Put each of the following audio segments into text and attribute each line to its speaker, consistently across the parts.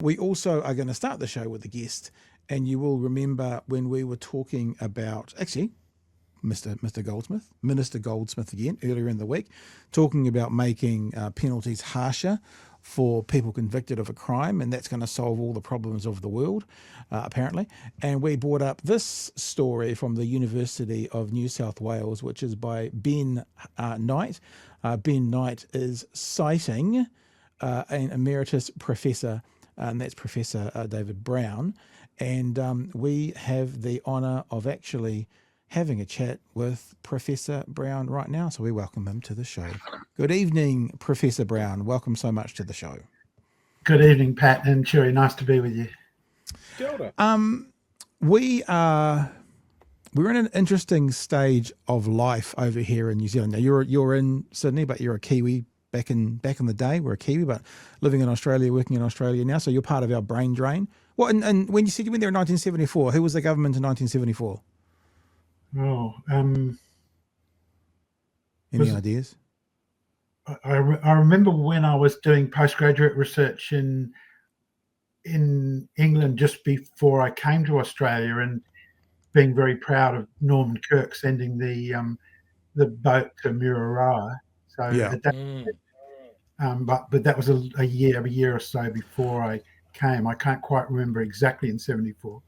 Speaker 1: We also are going to start the show with a guest, and you will remember when we were talking about, actually, Mr. Goldsmith, Minister Goldsmith again, earlier in the week, talking about making penalties harsher for people convicted of a crime, and that's going to solve all the problems of the world, apparently. And we brought up this story from the University of New South Wales, which is by Ben Knight. Ben Knight is citing an Emeritus Professor, and that's Professor David Brown. And we have the honour of actually having a chat with Professor Brown right now. So we welcome him to the show. Good evening, Professor Brown. Welcome so much to the show.
Speaker 2: Good evening, Pat and Chewie. Nice to be with you.
Speaker 1: We're in an interesting stage of life over here in New Zealand. Now you're in Sydney, but you're a Kiwi back in the day. We're a Kiwi, but living in Australia, working in Australia now. So you're part of our brain drain. Well, and when you said you went there in 1974, who was the government in 1974?
Speaker 2: Oh,
Speaker 1: Any ideas?
Speaker 2: I remember when I was doing postgraduate research in England just before I came to Australia, and being very proud of Norman Kirk sending the boat to Mururoa. So
Speaker 1: Yeah.
Speaker 2: at that, but that was a year or so before I came. I can't quite remember exactly in 74.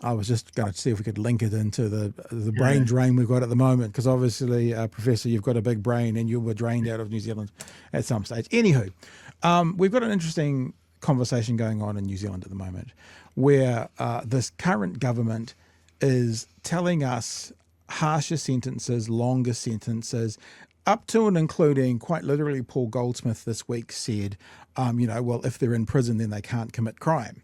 Speaker 1: I was just going to see if we could link it into the brain drain we've got at the moment, because obviously, Professor, you've got a big brain and you were drained out of New Zealand at some stage. Anywho, we've got an interesting conversation going on in New Zealand at the moment where this current government is telling us harsher sentences, longer sentences, up to and including, quite literally, Paul Goldsmith this week said, well, if they're in prison, then they can't commit crime.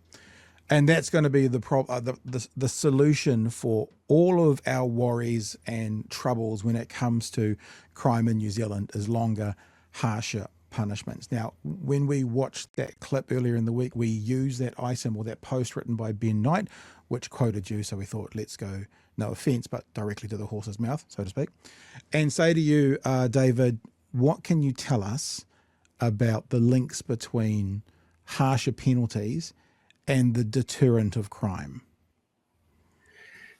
Speaker 1: And that's going to be the solution for all of our worries and troubles when it comes to crime in New Zealand, is longer, harsher punishments. Now, when we watched that clip earlier in the week, we used that item or that post written by Ben Knight, which quoted you. So we thought, let's go, no offence, but directly to the horse's mouth, so to speak, and say to you, David, what can you tell us about the links between harsher penalties and the deterrent of crime?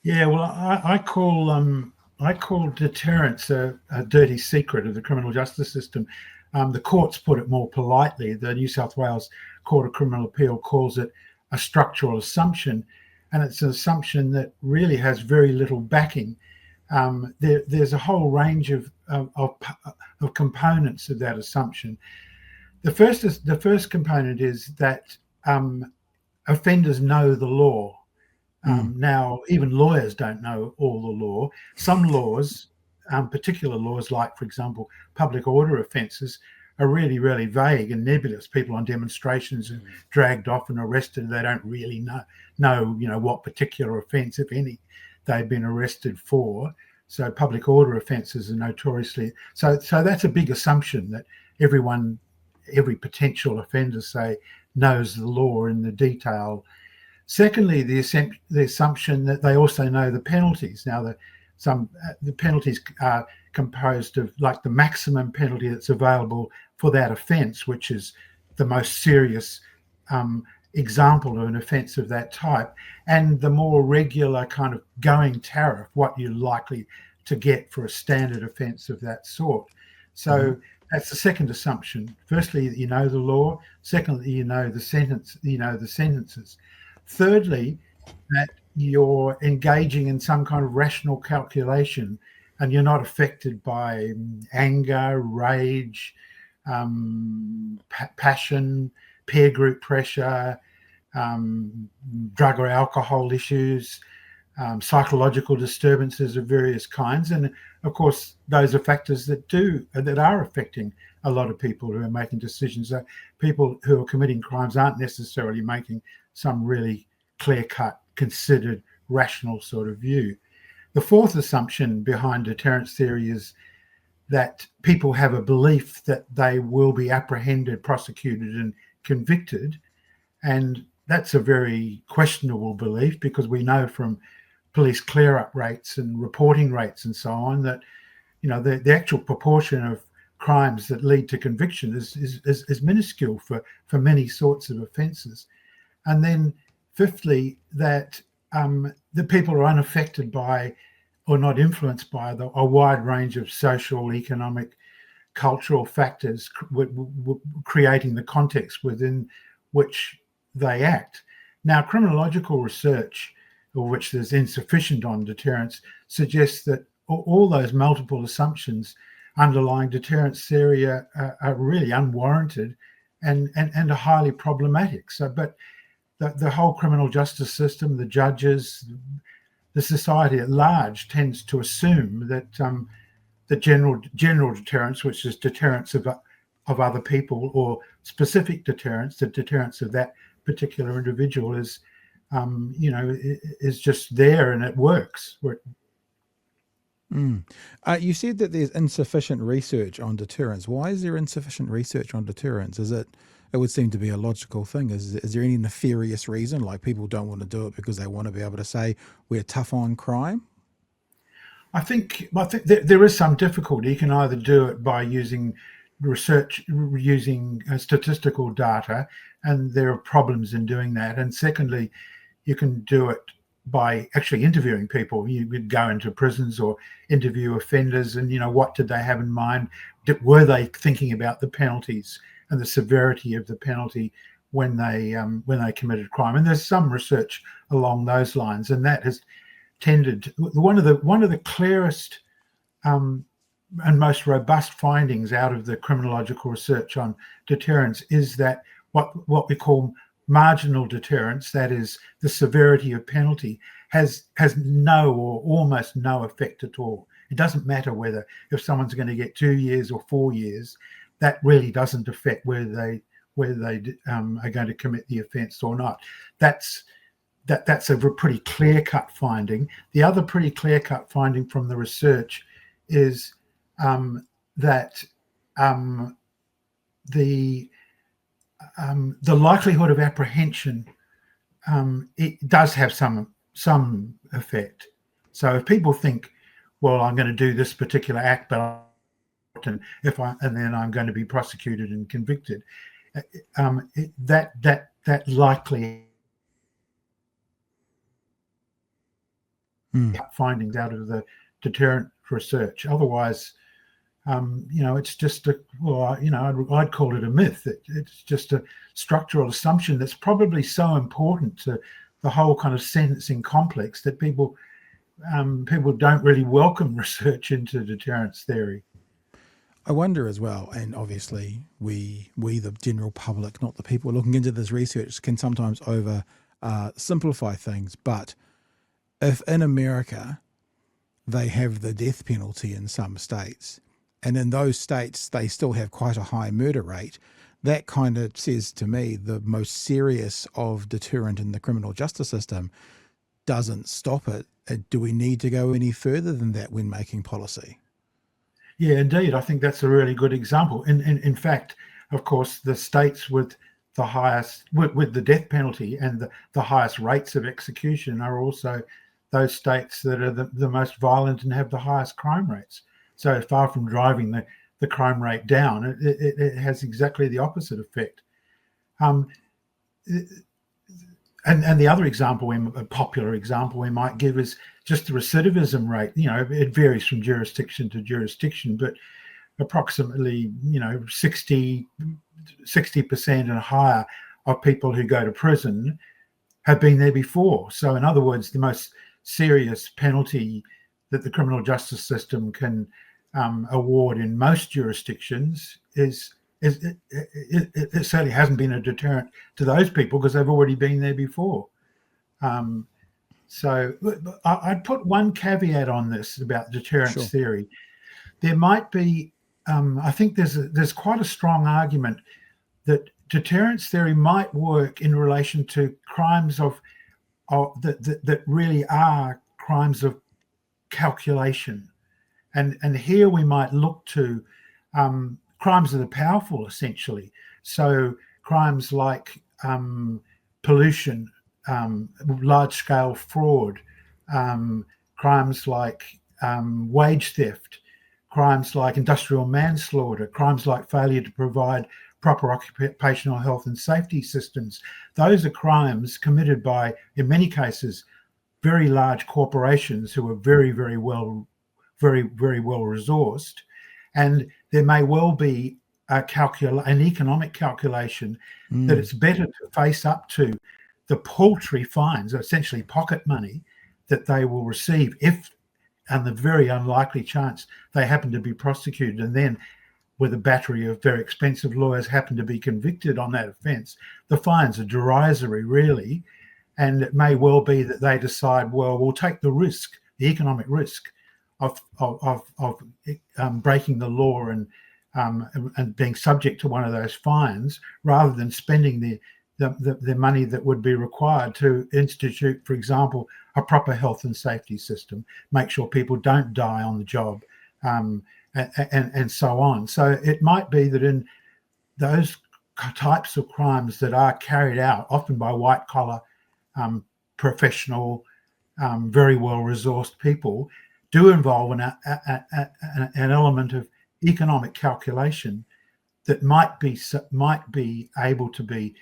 Speaker 2: Yeah, well, I call deterrence a dirty secret of the criminal justice system. The courts put it more politely. The New South Wales Court of Criminal Appeal calls it a structural assumption, and it's an assumption that really has very little backing. There's a whole range of components of that assumption. The first component is that offenders know the law. Now, even lawyers don't know all the law. Some laws, particular laws like, for example, public order offences, are really, really vague and nebulous. People on demonstrations are dragged off and arrested. They don't really know what particular offence, if any, they've been arrested for. So public order offences are notoriously... So that's a big assumption, that every potential offender, say, knows the law in the detail. Secondly, the assumption that they also know the penalties. Now, the penalties are composed of, like, the maximum penalty that's available for that offence, which is the most serious example of an offence of that type, and the more regular kind of going tariff, what you're likely to get for a standard offence of that sort. So that's the second assumption. Firstly, that you know the law. Secondly, you know the sentences. Thirdly, that you're engaging in some kind of rational calculation and you're not affected by anger, rage, passion, peer group pressure, drug or alcohol issues, psychological disturbances of various kinds. And of course, those are factors that are affecting a lot of people who are making decisions. That people who are committing crimes aren't necessarily making some really clear-cut, considered, rational sort of view. The fourth assumption behind deterrence theory is that people have a belief that they will be apprehended, prosecuted, and convicted. And that's a very questionable belief, because we know from police clear-up rates and reporting rates and so on that, the actual proportion of crimes that lead to conviction is minuscule for many sorts of offences. And then fifthly, that the people are unaffected by or not influenced by a wide range of social, economic, cultural factors creating the context within which they act. Now, criminological research, of which there's insufficient on deterrence, suggests that all those multiple assumptions underlying deterrence theory are really unwarranted and are highly problematic. So, but the whole criminal justice system, the judges, the society at large tends to assume that the general deterrence, which is deterrence of other people, or specific deterrence, the deterrence of that particular individual, is is just there and it works.
Speaker 1: You said that there's insufficient research on deterrence. Why is there insufficient research on deterrence? It would seem to be a logical thing. Is there any nefarious reason, like people don't want to do it because they want to be able to say we're tough on crime?
Speaker 2: I think there is some difficulty. You can either do it by using research, using statistical data, and there are problems in doing that. And secondly, you can do it by actually interviewing people. You would go into prisons or interview offenders, and what did they have in mind? Were they thinking about the penalties and the severity of the penalty when they committed crime? And there's some research along those lines, and that has tended. One of the clearest and most robust findings out of the criminological research on deterrence is that what we call marginal deterrence, that is the severity of penalty, has no or almost no effect at all. It doesn't matter if someone's going to get 2 years or 4 years. That really doesn't affect whether they are going to commit the offence or not. That's a pretty clear-cut finding. The other pretty clear-cut finding from the research is that the likelihood of apprehension, it does have some effect. So if people think, well, I'm going to do this particular act, but and then I'm going to be prosecuted and convicted, that likely findings out of the deterrent research. Otherwise, it's just I'd call it a myth. It's just a structural assumption that's probably so important to the whole kind of sentencing complex that people don't really welcome research into deterrence theory.
Speaker 1: I wonder as well, and obviously we the general public, not the people looking into this research, can sometimes over simplify things. But if in America they have the death penalty in some states, and in those states they still have quite a high murder rate, that kind of says to me the most serious of deterrent in the criminal justice system doesn't stop it. Do we need to go any further than that when making policy?
Speaker 2: Yeah, indeed. I think that's a really good example. In fact, of course, the states with the highest, with the death penalty and the highest rates of execution are also those states that are the most violent and have the highest crime rates. So far from driving the crime rate down, it has exactly the opposite effect. And the other example, a popular example we might give, is just the recidivism rate. It varies from jurisdiction to jurisdiction, but approximately 60% and higher of people who go to prison have been there before. So in other words, the most serious penalty that the criminal justice system can award in most jurisdictions it certainly hasn't been a deterrent to those people because they've already been there before. So I'd put one caveat on this about deterrence theory. There might be, I think there's quite a strong argument that deterrence theory might work in relation to crimes that really are crimes of calculation. And here we might look to crimes of the powerful, essentially. So crimes like pollution, large-scale fraud, crimes like wage theft, crimes like industrial manslaughter, crimes like failure to provide proper occupational health and safety systems. Those are crimes committed by, in many cases, very large corporations who are very, very well resourced, and there may well be an economic calculation that it's better to face up to the paltry fines, essentially pocket money, that they will receive if, and the very unlikely chance they happen to be prosecuted, and then with a battery of very expensive lawyers happen to be convicted on that offence. The fines are derisory, really, and it may well be that they decide, well, we'll take the risk, the economic risk of breaking the law and being subject to one of those fines, rather than spending the money that would be required to institute, for example, a proper health and safety system, make sure people don't die on the job, and so on. So it might be that in those types of crimes that are carried out, often by white collar, professional, very well resourced people, do involve an element of economic calculation that might be able to be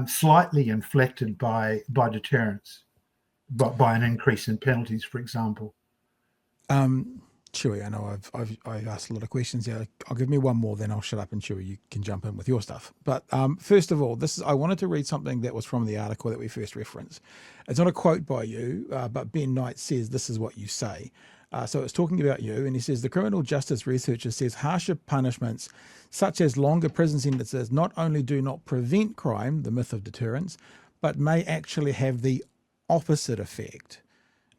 Speaker 2: slightly inflected by deterrence, by an increase in penalties, for example.
Speaker 1: Chewie, I know I've asked a lot of questions here. I'll give me one more, then I'll shut up, and Chewie, you can jump in with your stuff. But first of all, I wanted to read something that was from the article that we first referenced. It's not a quote by you, but Ben Knight says this is what you say. So it's talking about you, and he says the criminal justice researcher says harsher punishments, such as longer prison sentences, not only do not prevent crime, the myth of deterrence, but may actually have the opposite effect.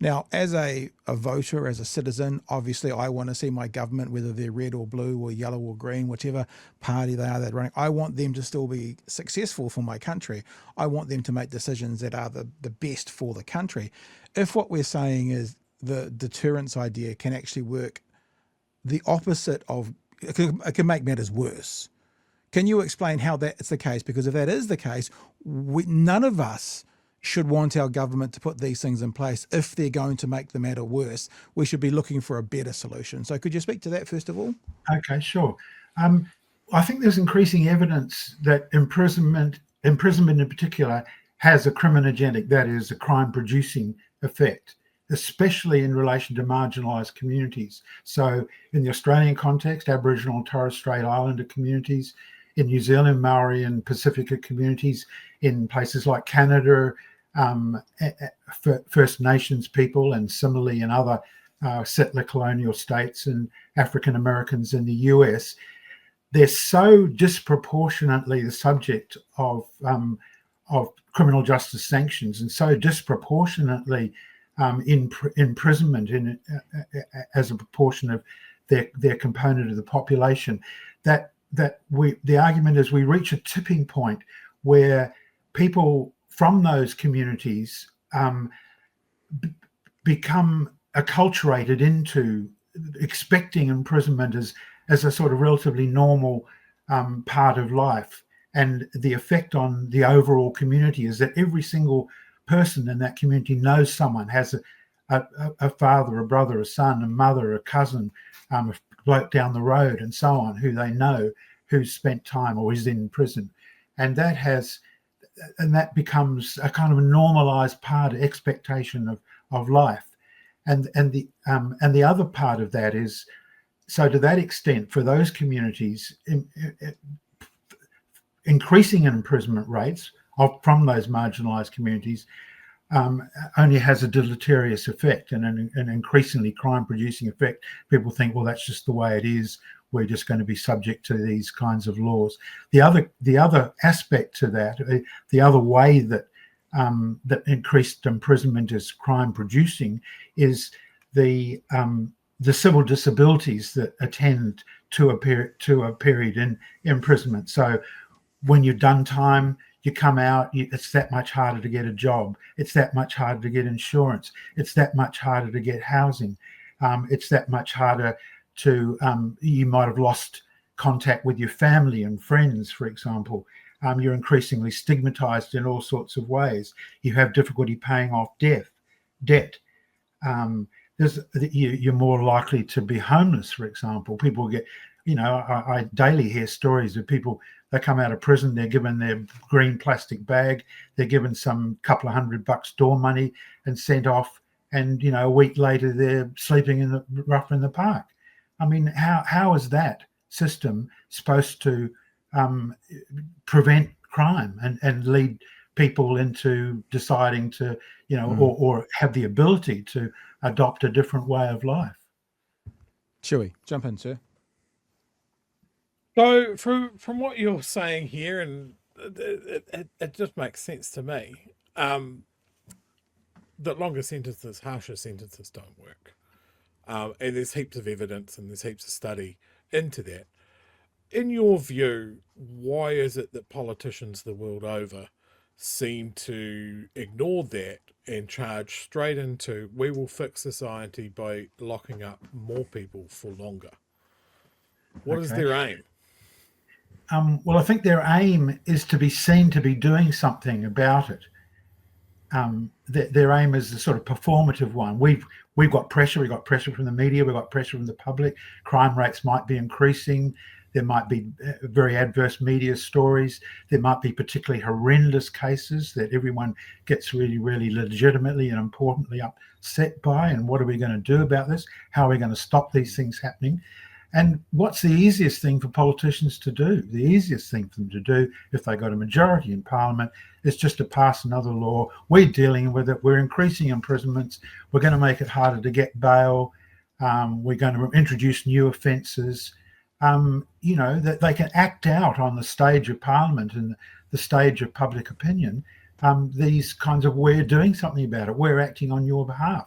Speaker 1: Now, as a voter, as a citizen, obviously I want to see my government, whether they're red or blue or yellow or green, whichever party they are that running, I want them to still be successful for my country. I want them to make decisions that are the best for the country. If what we're saying is the deterrence idea can actually work the opposite of, it can make matters worse. Can you explain how that's the case? Because if that is the case, none of us should want our government to put these things in place. If they're going to make the matter worse, we should be looking for a better solution. So could you speak to that first of all?
Speaker 2: Okay, sure. I think there's increasing evidence that imprisonment in particular has a criminogenic, that is, a crime-producing effect, especially in relation to marginalised communities. So in the Australian context, Aboriginal and Torres Strait Islander communities, in New Zealand, Maori and Pacifica communities, in places like Canada, First Nations people, and similarly in other settler colonial states, and African Americans in the US, they're so disproportionately the subject of criminal justice sanctions, and so disproportionately imprisonment as a proportion of their component of the population, that the argument is we reach a tipping point where people from those communities become acculturated into expecting imprisonment as a sort of relatively normal part of life. And the effect on the overall community is that every single person in that community knows someone, has a father, a brother, a son, a mother, a cousin, a bloke down the road, and so on, who they know, who's spent time or is in prison. And that becomes a kind of a normalized part of expectation of life. And the other part of that is, so to that extent, for those communities, increasing imprisonment rates from those marginalized communities only has a deleterious effect and an increasingly crime-producing effect. People think, well, that's just the way it is. We're just going to be subject to these kinds of laws. The other aspect to that, the other way that that increased imprisonment is crime-producing, is the civil disabilities that attend to a period in imprisonment. So when you've done time, you come out, it's that much harder to get a job. It's that much harder to get insurance. It's that much harder to get housing. It's that much harder to, you might have lost contact with your family and friends, for example. You're increasingly stigmatized in all sorts of ways. You have difficulty paying off debt. You're more likely to be homeless, for example. People get I daily hear stories of people. They come out of prison, they're given their green plastic bag, they're given some couple of $100 door money and sent off, and a week later they're sleeping in the rough in the park. I mean, how is that system supposed to prevent crime and lead people into deciding to, or have the ability to adopt a different way of life?
Speaker 1: Chewie, jump in, sir.
Speaker 3: So from what you're saying here, and it just makes sense to me, that longer sentences, harsher sentences don't work. And there's heaps of evidence and there's heaps of study into that. In your view, why is it that politicians the world over seem to ignore that and charge straight into, we will fix society by locking up more people for longer? What is their aim?
Speaker 2: Well, I think their aim is to be seen to be doing something about it. Their aim is a sort of performative one. We've got pressure. We've got pressure from the media. We've got pressure from the public. Crime rates might be increasing. There might be very adverse media stories. There might be particularly horrendous cases that everyone gets really, really legitimately and importantly upset by. And what are we going to do about this? How are we going to stop these things happening? And what's the easiest thing for politicians to do? The easiest thing for them to do, if they got a majority in Parliament, is just to pass another law. We're dealing with it. We're increasing imprisonments. We're going to make it harder to get bail. We're going to introduce new offences. That they can act out on the stage of Parliament and the stage of public opinion. These kinds of, we're doing something about it. We're acting on your behalf.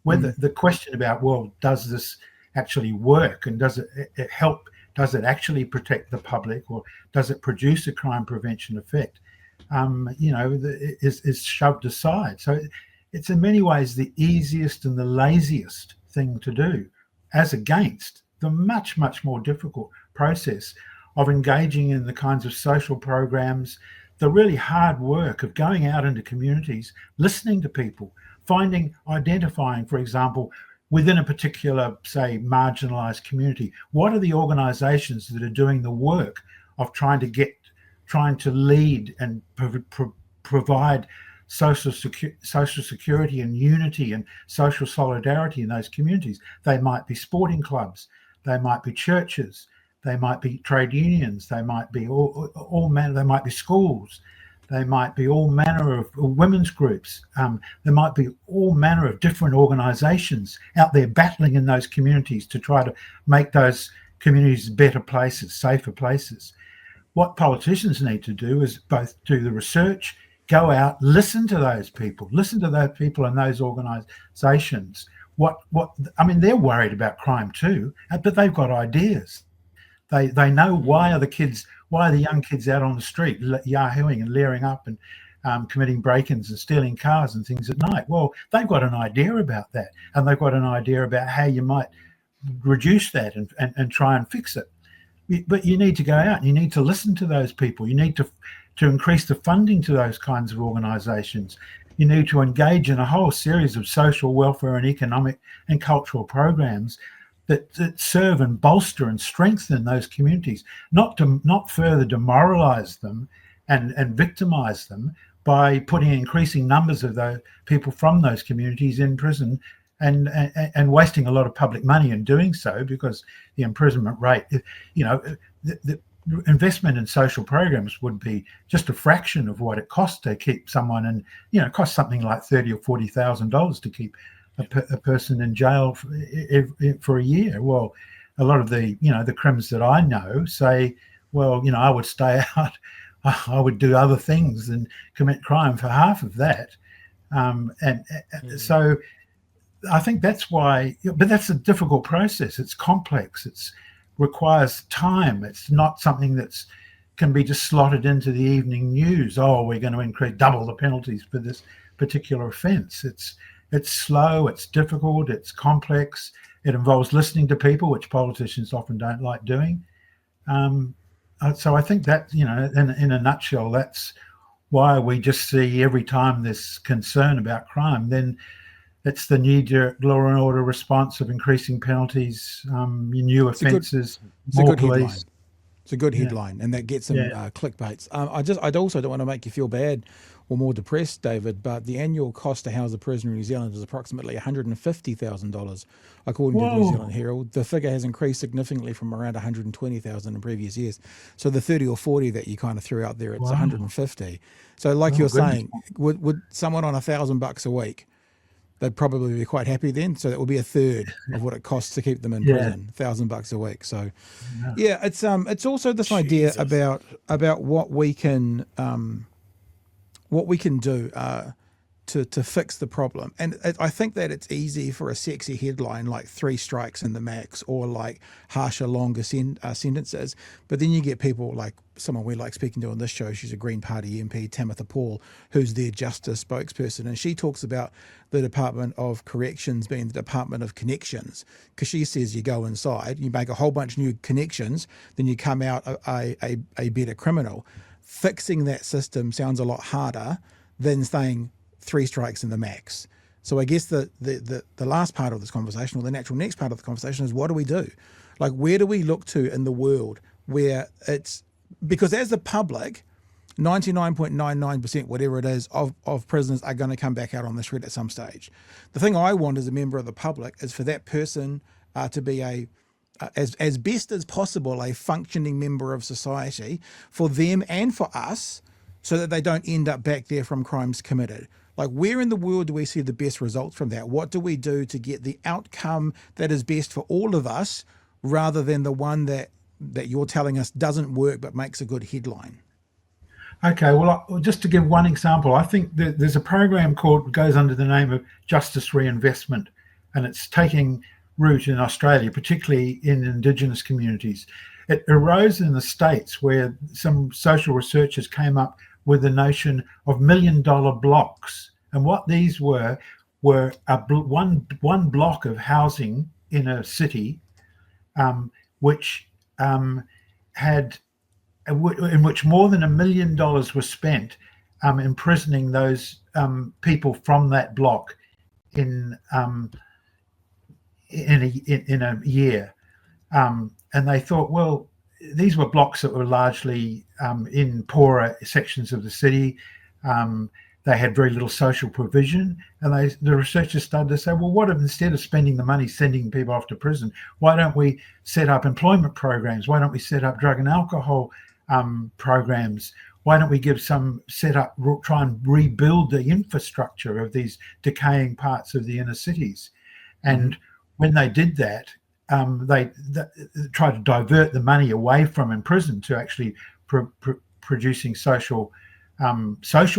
Speaker 2: Whether the question about, well, does this actually work, and does it help? Does it actually protect the public, or does it produce a crime prevention effect? Is shoved aside. So it's in many ways the easiest and the laziest thing to do, as against the much, much more difficult process of engaging in the kinds of social programs, the really hard work of going out into communities, listening to people, identifying, for example, within a particular, say, marginalized community, what are the organizations that are doing the work of trying to lead and provide social security and unity and social solidarity in those communities? They might be sporting clubs, they might be churches, they might be trade unions, they might be they might be schools, they might be all manner of women's groups. There might be all manner of different organizations out there battling in those communities to try to make those communities better places, safer places. What politicians need to do is both do the research, go out, listen to those people in those organizations. They're worried about crime too, but they've got ideas. They know why are the young kids out on the street yahooing and leering up and committing break-ins and stealing cars and things at night. Well, they've got an idea about that, and they've got an idea about how you might reduce that and try and fix it. But you need to go out and you need to listen to those people. You need to increase the funding to those kinds of organizations. You need to engage in a whole series of social welfare and economic and cultural programs that serve and bolster and strengthen those communities, not further demoralize them and victimize them by putting increasing numbers of those people from those communities in prison and wasting a lot of public money in doing so, because the imprisonment rate, the investment in social programs would be just a fraction of what it costs to keep someone in, it costs something like $30,000 or $40,000 to keep a person in jail for a year. Well, a lot of the crims that I know say, well, I would stay out, I would do other things than commit crime for half of that. So I think that's why, but that's a difficult process. It's complex. It requires time. It's not something that's can be just slotted into the evening news. Oh, we're going to double the penalties for this particular offence. It's slow, it's difficult, it's complex. It involves listening to people, which politicians often don't like doing. So I think that, in a nutshell, that's why we just see every time there's concern about crime, then it's the knee-jerk law and order response of increasing penalties, new offences,
Speaker 1: It's a
Speaker 2: more
Speaker 1: good
Speaker 2: police.
Speaker 1: headline. It's a good
Speaker 2: Yeah.
Speaker 1: headline, and that gets some clickbaits. I also don't want to make you feel bad or more depressed, David, but the annual cost to house a prisoner in New Zealand is approximately $150,000, according to the New
Speaker 2: Whoa.
Speaker 1: Zealand Herald. The figure has increased significantly from around 120,000 in previous years. So the 30 or 40 that you kind of threw out there, it's
Speaker 2: Wow.
Speaker 1: 150. So, like
Speaker 2: Oh,
Speaker 1: you're
Speaker 2: goodness.
Speaker 1: saying, would someone on $1,000 a week? They'd probably be quite happy then. So that would be a third of what it costs to keep them in prison, $1,000 a week. So, yeah, it's also this idea
Speaker 3: Jesus.
Speaker 1: about what we can do to fix the problem. And I think that it's easy for a sexy headline like 3 strikes in the max or like harsher, longer sentences. But then you get people like someone we like speaking to on this show. She's a Green Party MP, Tamitha Paul, who's their justice spokesperson. And she talks about the Department of Corrections being the Department of Connections, because she says you go inside, you make a whole bunch of new connections, then you come out a better criminal. Fixing that system sounds a lot harder than saying 3 strikes in the max. So I guess the last part of this conversation, or the natural next part of the conversation, is what do we do? Like, where do we look to in the world where it's, because as the public, 99.99%, whatever it is, of prisoners are going to come back out on the street at some stage. The thing I want as a member of the public is for that person to be as best as possible, a functioning member of society for them and for us, so that they don't end up back there from crimes committed. Like, where in the world do we see the best results from that? What do we do to get the outcome that is best for all of us, rather than the one that you're telling us doesn't work but makes a good headline?
Speaker 2: Okay, well, just to give one example, I think that there's a program goes under the name of Justice Reinvestment, and it's taking root in Australia, particularly in Indigenous communities. It arose in the States, where some social researchers came up with the notion of $1 million blocks. And what these were one block of housing in a city, which had in which more than $1 million was spent imprisoning those people from that block in a year. And they thought, well, these were blocks that were largely in poorer sections of the city. They had very little social provision, and the researchers started to say, well, what if, instead of spending the money sending people off to prison, why don't we set up employment programs? Why don't we set up drug and alcohol programs? Why don't we try and rebuild the infrastructure of these decaying parts of the inner cities? And when they did that, they tried to divert the money away from in prison to actually producing social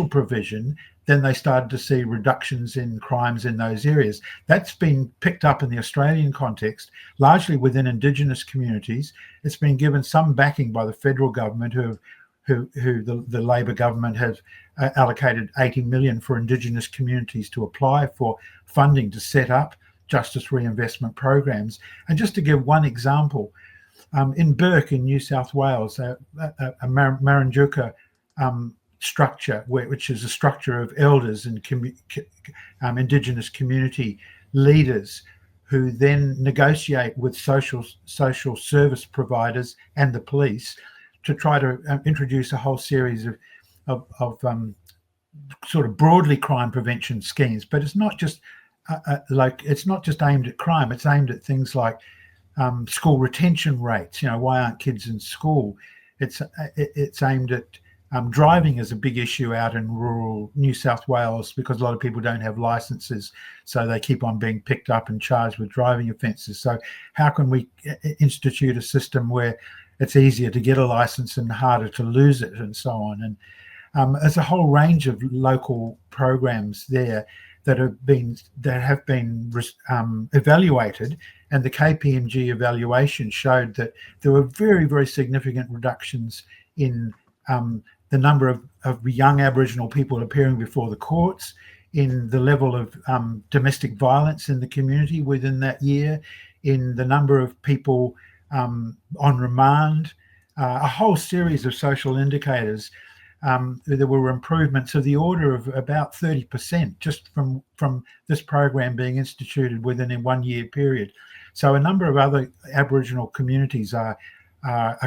Speaker 2: provision. Then they started to see reductions in crimes in those areas. That's been picked up in the Australian context, largely within Indigenous communities. It's been given some backing by the federal government, who the Labor government has allocated $80 million for Indigenous communities to apply for funding to set up justice reinvestment programs. And just to give one example, in Burke in New South Wales, a Marinduka structure, which is a structure of elders and Indigenous community leaders who then negotiate with social service providers and the police to try to introduce a whole series of sort of broadly crime prevention schemes. But it's not just it's not just aimed at crime. It's aimed at things like school retention rates. Why aren't kids in school? It's aimed at driving is a big issue out in rural New South Wales, because a lot of people don't have licenses, so they keep on being picked up and charged with driving offences. So how can we institute a system where it's easier to get a license and harder to lose it, and so on? And there's a whole range of local programs there that have been evaluated, and the KPMG evaluation showed that there were very, very significant reductions in the number of young Aboriginal people appearing before the courts, in the level of domestic violence in the community within that year, in the number of people on remand, a whole series of social indicators. there were improvements of the order of about 30% just from this program being instituted within a 1 year period. So a number of other Aboriginal communities are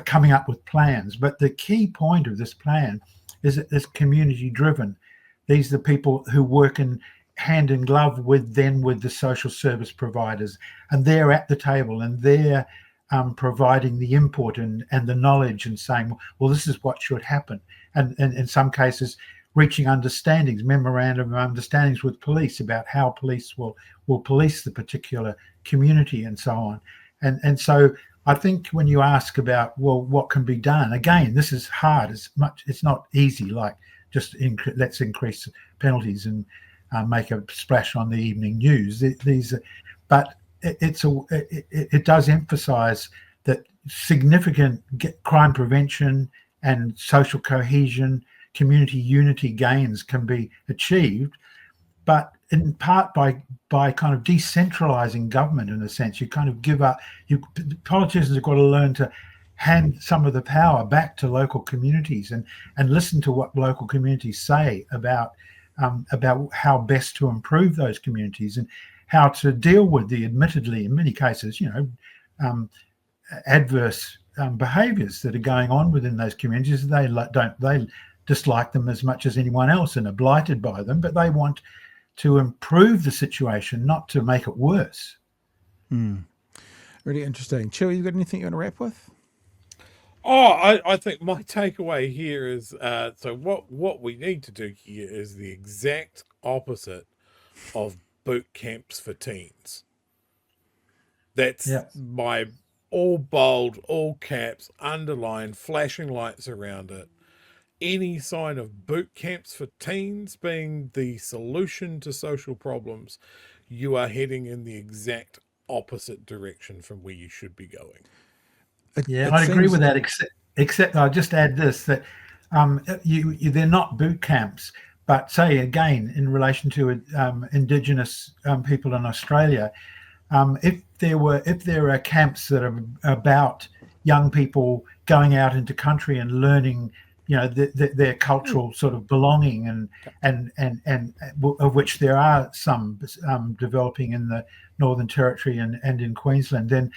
Speaker 2: coming up with plans. But the key point of this plan is that it's community driven. These are the people who work in hand in glove with the social service providers, and they're at the table and they're providing the input and the knowledge and saying, well, this is what should happen. And in some cases, reaching memorandum of understandings with police about how police will police the particular community and so on. And so I think when you ask about, well, what can be done, again, this is hard. It's not easy, like just let's increase penalties and make a splash on the evening news. But it does emphasize that significant crime prevention and social cohesion, community unity gains can be achieved, but in part by kind of decentralizing government. In a sense, you kind of give up. Politicians have got to learn to hand some of the power back to local communities and listen to what local communities say about how best to improve those communities and how to deal with the admittedly, in many cases, adverse behaviours that are going on within those communities. They dislike them as much as anyone else and are blighted by them, but they want to improve the situation, not to make it worse.
Speaker 1: Really interesting. Chewie, you got anything you want to wrap with?
Speaker 3: I think my takeaway here is so what we need to do here is the exact opposite of boot camps for teens. That's my all bold, all caps, underline, flashing lights around it. Any sign of boot camps for teens being the solution to social problems, you are heading in the exact opposite direction from where you should be going.
Speaker 2: I'd agree with that, except I'll just add this, that they're not boot camps, but say again, in relation to Indigenous people in Australia, if there are camps that are about young people going out into country and learning, their cultural sort of belonging and of which there are some developing in the Northern Territory and in Queensland, then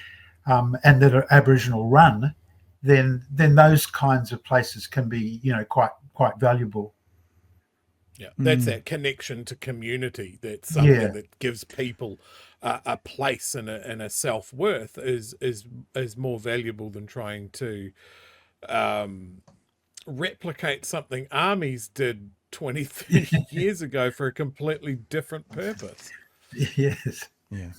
Speaker 2: and that are Aboriginal run, then those kinds of places can be quite valuable.
Speaker 3: Yeah, that's that connection to community. That's something that gives people a place and a self-worth is more valuable than trying to replicate something armies did 20, 30 years ago for a completely different purpose.
Speaker 2: Yes.
Speaker 1: Yeah.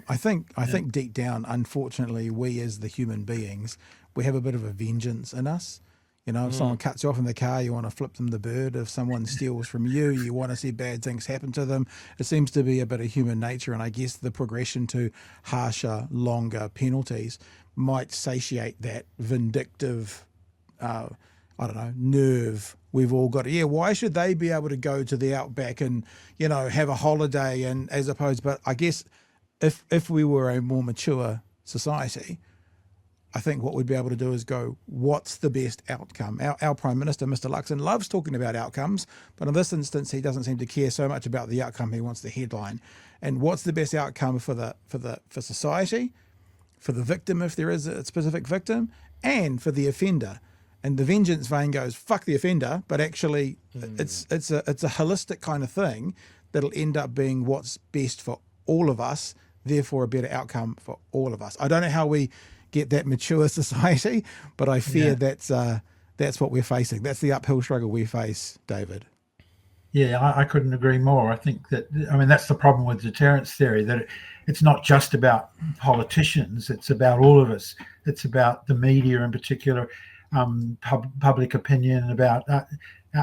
Speaker 1: I think deep down, unfortunately, we as the human beings, we have a bit of a vengeance in us. If someone cuts you off in the car, you want to flip them the bird. If someone steals from you, you want to see bad things happen to them. It seems to be a bit of human nature, and I guess the progression to harsher, longer penalties might satiate that vindictive, nerve we've all got. Yeah, why should they be able to go to the outback and, have a holiday and as opposed, but I guess if we were a more mature society, I think what we'd be able to do is go, what's the best outcome? Our Prime Minister, Mr. Luxon, loves talking about outcomes, but in this instance, he doesn't seem to care so much about the outcome. He wants the headline. And what's the best outcome for society, for the victim, if there is a specific victim, and for the offender? And the vengeance vein goes, fuck the offender, but actually it's a holistic kind of thing that'll end up being what's best for all of us, therefore a better outcome for all of us. I don't know how we get that mature society, but I fear that's what we're facing. That's the uphill struggle we face, David.
Speaker 2: Yeah, I couldn't agree more. I think that's the problem with deterrence theory, that it's not just about politicians, it's about all of us. It's about the media in particular, public opinion, about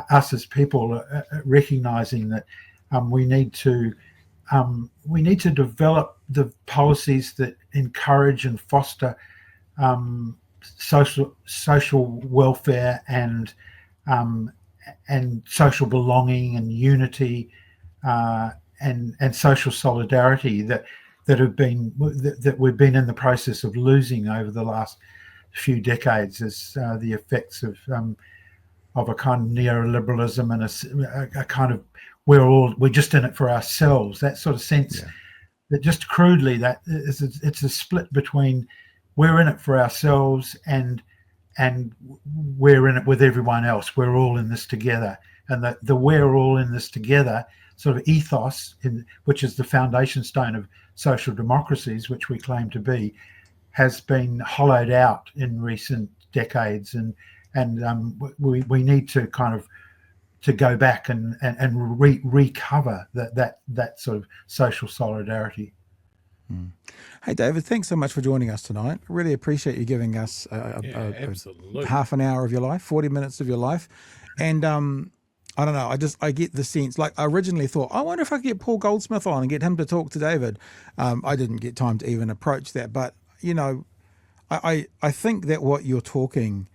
Speaker 2: us as people recognizing that we need to develop the policies that encourage and foster social welfare and social belonging and unity and social solidarity that we've been in the process of losing over the last few decades as the effects of a kind of neoliberalism and a kind of we're just in it for ourselves, that sort of sense.
Speaker 1: Yeah.
Speaker 2: That just crudely, that it's a split between we're in it for ourselves and we're in it with everyone else. We're all in this together, and the we're all in this together sort of ethos, which is the foundation stone of social democracies, which we claim to be, has been hollowed out in recent decades, and we need to kind of to go back and recover that sort of social solidarity.
Speaker 1: Hey, David, thanks so much for joining us tonight. Really appreciate you giving us
Speaker 3: absolutely.
Speaker 1: half an hour of your life, 40 minutes of your life. And I don't know, I get the sense, like I originally thought, I wonder if I could get Paul Goldsmith on and get him to talk to David. I didn't get time to even approach that. But, you know, I think that what you're talking,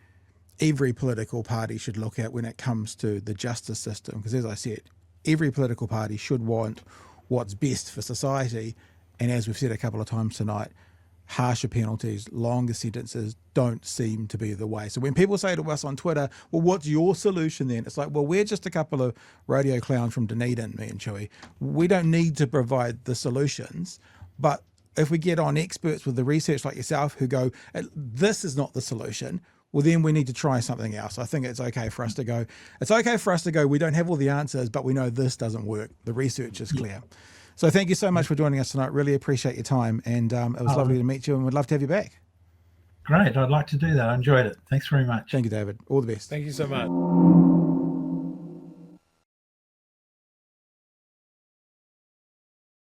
Speaker 1: every political party should look at when it comes to the justice system. Because as I said, every political party should want what's best for society. And as we've said a couple of times tonight, harsher penalties, longer sentences don't seem to be the way. So when people say to us on Twitter, well, what's your solution then? It's like, well, we're just a couple of radio clowns from Dunedin, me and Chewie. We don't need to provide the solutions. But if we get on experts with the research like yourself who go, this is not the solution, well, then we need to try something else. I think it's okay for us to go, we don't have all the answers, but we know this doesn't work. The research is clear. So thank you so much for joining us tonight. Really appreciate your time. And it was lovely to meet you, and we'd love to have you back.
Speaker 2: Great. I'd like to do that. I enjoyed it. Thanks very much.
Speaker 1: Thank you, David. All the best.
Speaker 3: Thank you so much.